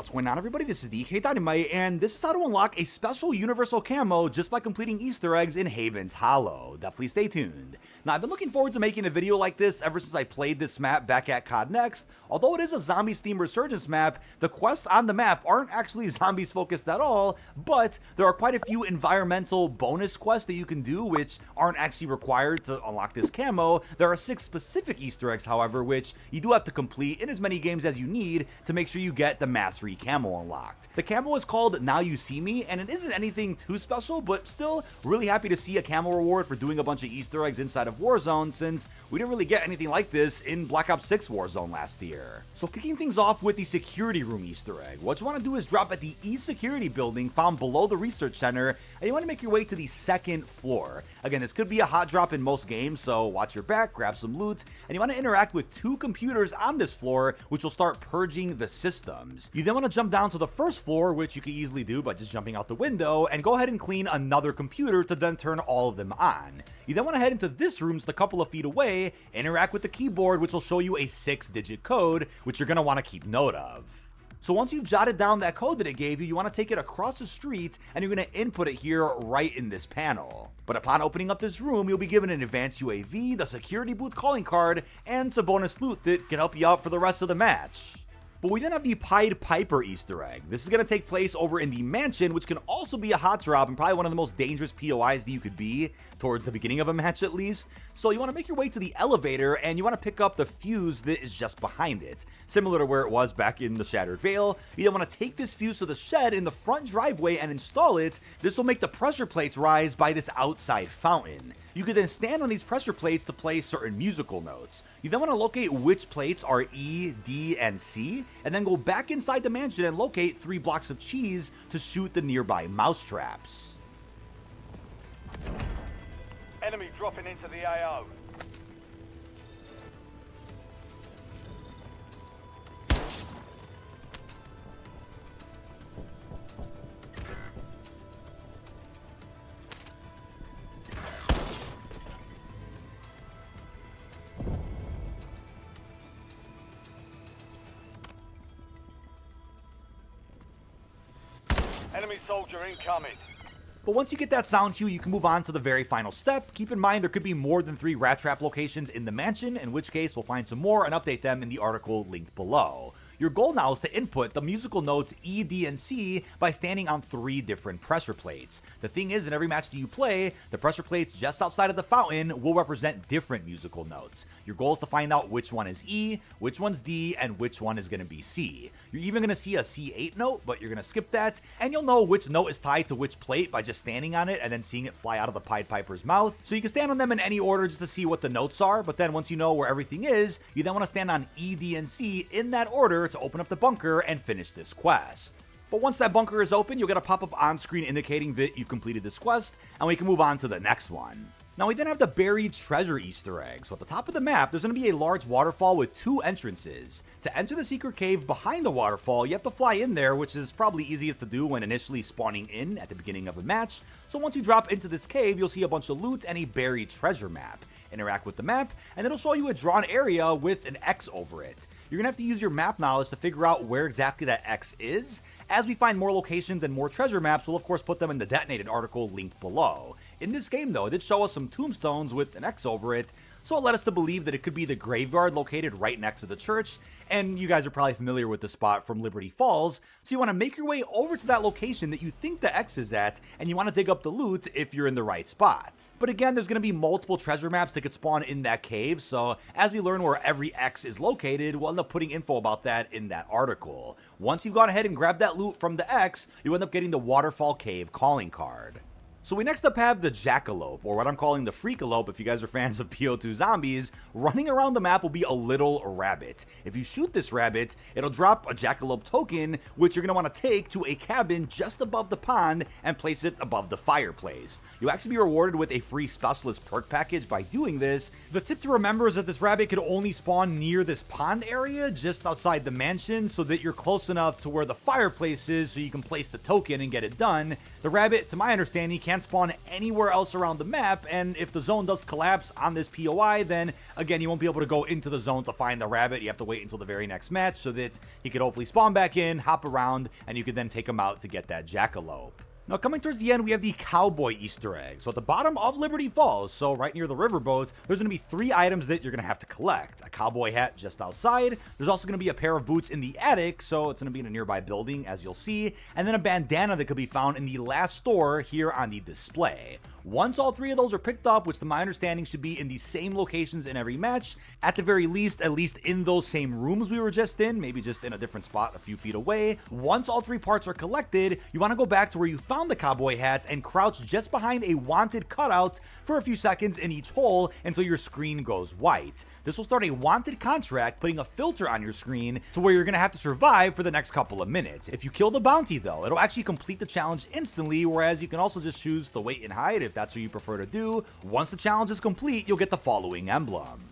What's going on, everybody? This is dkdynamite, and this is how to unlock a special universal camo just by completing Easter eggs in Haven's Hollow. Definitely stay tuned. Now, I've been looking forward to making a video like this ever since I played this map back at COD Next. Although it is a zombies-themed resurgence map, the quests on the map aren't actually zombies-focused at all, but there are quite a few environmental bonus quests that you can do which aren't actually required to unlock this camo. There are 6 specific Easter eggs, however, which you do have to complete in as many games as you need to make sure you get the Mastery camo unlocked. The camo is called Now You See Me, and it isn't anything too special, but still really happy to see a camo reward for doing a bunch of Easter eggs inside of Warzone, since we didn't really get anything like this in Black Ops 6 Warzone last year. So kicking things off with the security room Easter egg, what you want to do is drop at the E-Security building found below the research center, and you want to make your way to the 2nd floor. Again, this could be a hot drop in most games, so watch your back, grab some loot, and you want to interact with 2 computers on this floor, which will start purging the systems. You then want to jump down to the 1st floor, which you can easily do by just jumping out the window, and go ahead and clean another computer to then turn all of them on. You then want to head into this room just a couple of feet away, interact with the keyboard, which will show you a 6-digit code, which you're going to want to keep note of. So once you've jotted down that code that it gave you, you want to take it across the street and you're going to input it here right in this panel. But upon opening up this room, you'll be given an advanced UAV, the security booth calling card, and some bonus loot that can help you out for the rest of the match. But we then have the Pied Piper Easter egg. This is going to take place over in the mansion, which can also be a hot drop and probably one of the most dangerous POIs that you could be, towards the beginning of a match at least. So you want to make your way to the elevator and you want to pick up the fuse that is just behind it. Similar to where it was back in the Shattered Veil, you then want to take this fuse to the shed in the front driveway and install it. This will make the pressure plates rise by this outside fountain. You could then stand on these pressure plates to play certain musical notes. You then want to locate which plates are E, D, and C, and then go back inside the mansion and locate 3 blocks of cheese to shoot the nearby mouse traps. Enemy dropping into the AO. Enemy soldier incoming. But once you get that sound cue, you can move on to the very final step. Keep in mind there could be more than 3 rat trap locations in the mansion, in which case we'll find some more and update them in the article linked below. Your goal now is to input the musical notes E, D, and C by standing on 3 different pressure plates. The thing is, in every match that you play, the pressure plates just outside of the fountain will represent different musical notes. Your goal is to find out which one is E, which one's D, and which one is going to be C. You're even going to see a C8 note, but you're going to skip that, and you'll know which note is tied to which plate by just standing on it and then seeing it fly out of the Pied Piper's mouth. So you can stand on them in any order just to see what the notes are, but then once you know where everything is, you then want to stand on E, D, and C in that order to open up the bunker and finish this quest. But once that bunker is open, you'll get a pop-up on screen indicating that you've completed this quest, and we can move on to the next one. Now we then have the buried treasure Easter egg. So at the top of the map, there's going to be a large waterfall with 2 entrances. To enter the secret cave behind the waterfall, you have to fly in there, which is probably easiest to do when initially spawning in at the beginning of a match. So once you drop into this cave, you'll see a bunch of loot and a buried treasure map. Interact with the map, and it'll show you a drawn area with an X over it. You're going to have to use your map knowledge to figure out where exactly that X is. As we find more locations and more treasure maps, we'll of course put them in the detonated article linked below. In this game though, it did show us some tombstones with an X over it, so it led us to believe that it could be the graveyard located right next to the church, and you guys are probably familiar with the spot from Liberty Falls, so you want to make your way over to that location that you think the X is at, and you want to dig up the loot if you're in the right spot. But again, there's going to be multiple treasure maps that could spawn in that cave, so as we learn where every X is located, we'll end up putting info about that in that article. Once you've gone ahead and grabbed that loot from the X, you end up getting the Waterfall Cave calling card. So we next up have the Jackalope, or what I'm calling the Freakalope if you guys are fans of PO2 zombies. Running around the map will be a little rabbit. If you shoot this rabbit, it'll drop a Jackalope token, which you're going to want to take to a cabin just above the pond and place it above the fireplace. You'll actually be rewarded with a free specialist perk package by doing this. The tip to remember is that this rabbit could only spawn near this pond area just outside the mansion, so that you're close enough to where the fireplace is so you can place the token and get it done. The rabbit, to my understanding, can't can't spawn anywhere else around the map, and if the zone does collapse on this POI, then again, you won't be able to go into the zone to find the rabbit. You have to wait until the very next match so that he could hopefully spawn back in, hop around, and you could then take him out to get that jackalope. Now, coming towards the end, we have the Cowboy Easter egg. So at the bottom of Liberty Falls, so right near the riverboat, there's going to be 3 items that you're going to have to collect. A cowboy hat just outside. There's also going to be a pair of boots in the attic, so it's going to be in a nearby building, as you'll see. And then a bandana that could be found in the last store here on the display. Once all 3 of those are picked up, which to my understanding should be in the same locations in every match, at the very least, at least in those same rooms we were just in, maybe just in a different spot a few feet away. Once all 3 parts are collected, you want to go back to where you found the cowboy hats and crouch just behind a wanted cutout for a few seconds in each hole until your screen goes white. This will start a wanted contract, putting a filter on your screen to where you're going to have to survive for the next couple of minutes. If you kill the bounty though, it'll actually complete the challenge instantly, whereas you can also just choose to wait and hide if that's what you prefer to do. Once the challenge is complete, you'll get the following emblem.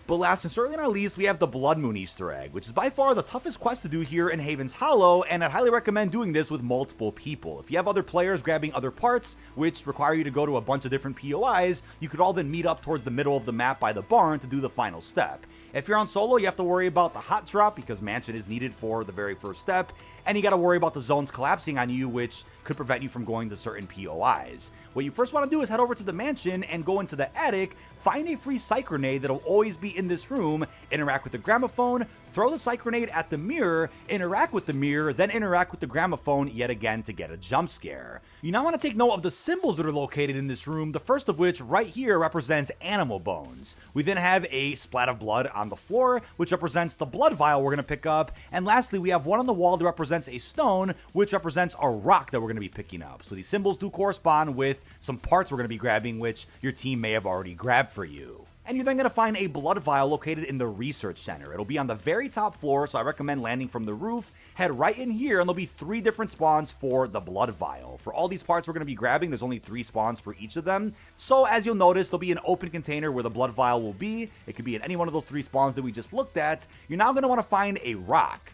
But last and certainly not least, we have the Blood Moon Easter egg, which is by far the toughest quest to do here in Haven's Hollow, and I'd highly recommend doing this with multiple people. If you have other players grabbing other parts, which require you to go to a bunch of different POIs, you could all then meet up towards the middle of the map by the barn to do the final step. If you're on solo, you have to worry about the hot drop because mansion is needed for the very first step, and you gotta worry about the zones collapsing on you, which could prevent you from going to certain POIs. What you first want to do is head over to the mansion and go into the attic, find a free psych grenade that'll always be in this room, interact with the gramophone, throw the psych grenade at the mirror, interact with the mirror, then interact with the gramophone yet again to get a jump scare. You now want to take note of the symbols that are located in this room, the first of which right here represents animal bones. We then have a splat of blood on the floor, which represents the blood vial we're going to pick up, and lastly we have one on the wall that represents a stone, which represents a rock that we're going to be picking up. So these symbols do correspond with some parts we're going to be grabbing, which your team may have already grabbed for you. And you're then going to find a blood vial located in the research center. It'll be on the very top floor, so I recommend landing from the roof. Head right in here, and there'll be 3 different spawns for the blood vial. For all these parts we're going to be grabbing, there's only 3 spawns for each of them. So as you'll notice, there'll be an open container where the blood vial will be. It could be in any one of those 3 spawns that we just looked at. You're now going to want to find a rock.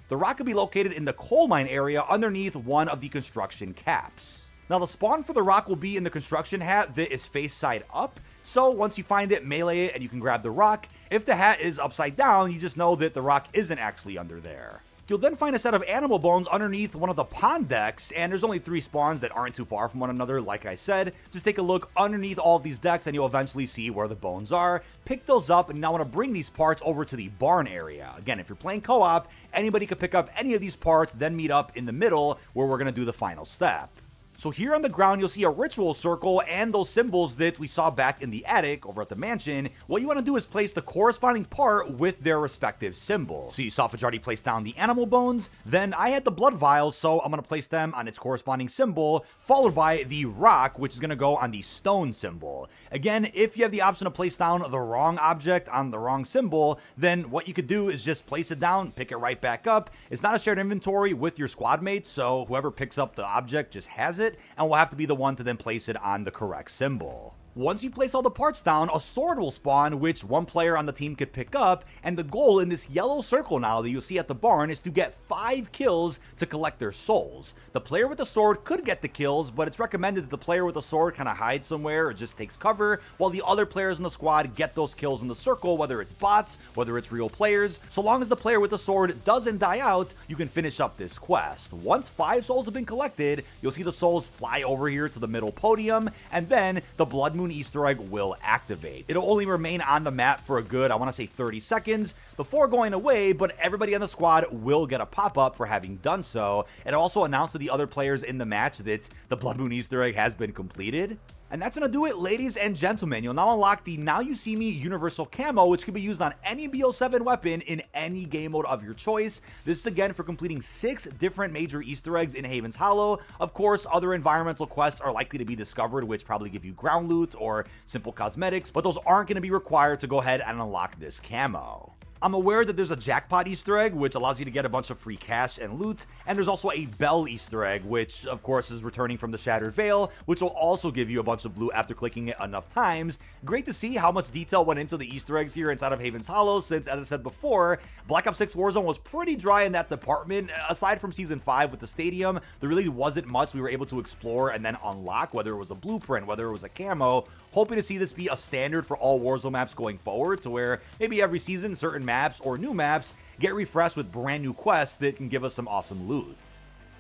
The rock could be located in the coal mine area underneath one of the construction caps. Now the spawn for the rock will be in the construction hat that is face side up. So once you find it, melee it and you can grab the rock. If the hat is upside down, you just know that the rock isn't actually under there. You'll then find a set of animal bones underneath one of the pond decks, and there's only 3 spawns that aren't too far from one another, like I said. Just take a look underneath all of these decks and you'll eventually see where the bones are. Pick those up, and you now want to bring these parts over to the barn area. Again, if you're playing co-op, anybody could pick up any of these parts, then meet up in the middle where we're going to do the final step. So here on the ground, you'll see a ritual circle and those symbols that we saw back in the attic over at the mansion. What you want to do is place the corresponding part with their respective symbol. So you saw Fajardi place down the animal bones, then I had the blood vials, so I'm going to place them on its corresponding symbol, followed by the rock, which is going to go on the stone symbol. Again, if you have the option to place down the wrong object on the wrong symbol, then what you could do is just place it down, pick it right back up. It's not a shared inventory with your squad mates, so whoever picks up the object just has it, and will have to be the one to then place it on the correct symbol. Once you place all the parts down, a sword will spawn, which one player on the team could pick up, and the goal in this yellow circle now that you'll see at the barn is to get 5 kills to collect their souls. The player with the sword could get the kills, but it's recommended that the player with the sword kind of hides somewhere or just takes cover, while the other players in the squad get those kills in the circle, whether it's bots, whether it's real players. So long as the player with the sword doesn't die out, you can finish up this quest. Once 5 souls have been collected, you'll see the souls fly over here to the middle podium, and then the Blood Moon Easter egg will activate. It'll only remain on the map for a good, I want to say 30 seconds before going away, but everybody on the squad will get a pop-up for having done so. It also announced to the other players in the match that the Blood Moon Easter egg has been completed. And that's going to do it, ladies and gentlemen. You'll now unlock the Now You See Me Universal Camo, which can be used on any BO7 weapon in any game mode of your choice. This is again for completing 6 different major Easter eggs in Haven's Hollow. Of course, other environmental quests are likely to be discovered, which probably give you ground loot or simple cosmetics, but those aren't going to be required to go ahead and unlock this camo. I'm aware that there's a jackpot Easter egg, which allows you to get a bunch of free cash and loot, and there's also a bell Easter egg, which of course is returning from the Shattered Veil, which will also give you a bunch of loot after clicking it enough times. Great to see how much detail went into the Easter eggs here inside of Haven's Hollow, since, as I said before, Black Ops 6 Warzone was pretty dry in that department. Aside from Season 5 with the stadium, there really wasn't much we were able to explore and then unlock, whether it was a blueprint, whether it was a camo. Hoping to see this be a standard for all Warzone maps going forward, to where maybe every season certain maps or new maps get refreshed with brand new quests that can give us some awesome loot.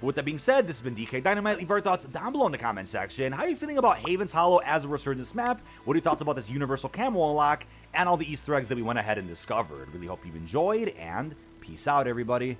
With that being said, this has been dkdynamite. Leave your thoughts down below in the comment section. How are you feeling about Haven's Hollow as a resurgence map? What are your thoughts about this universal camo unlock and all the Easter eggs that we went ahead and discovered? Really hope you've enjoyed, and peace out, everybody.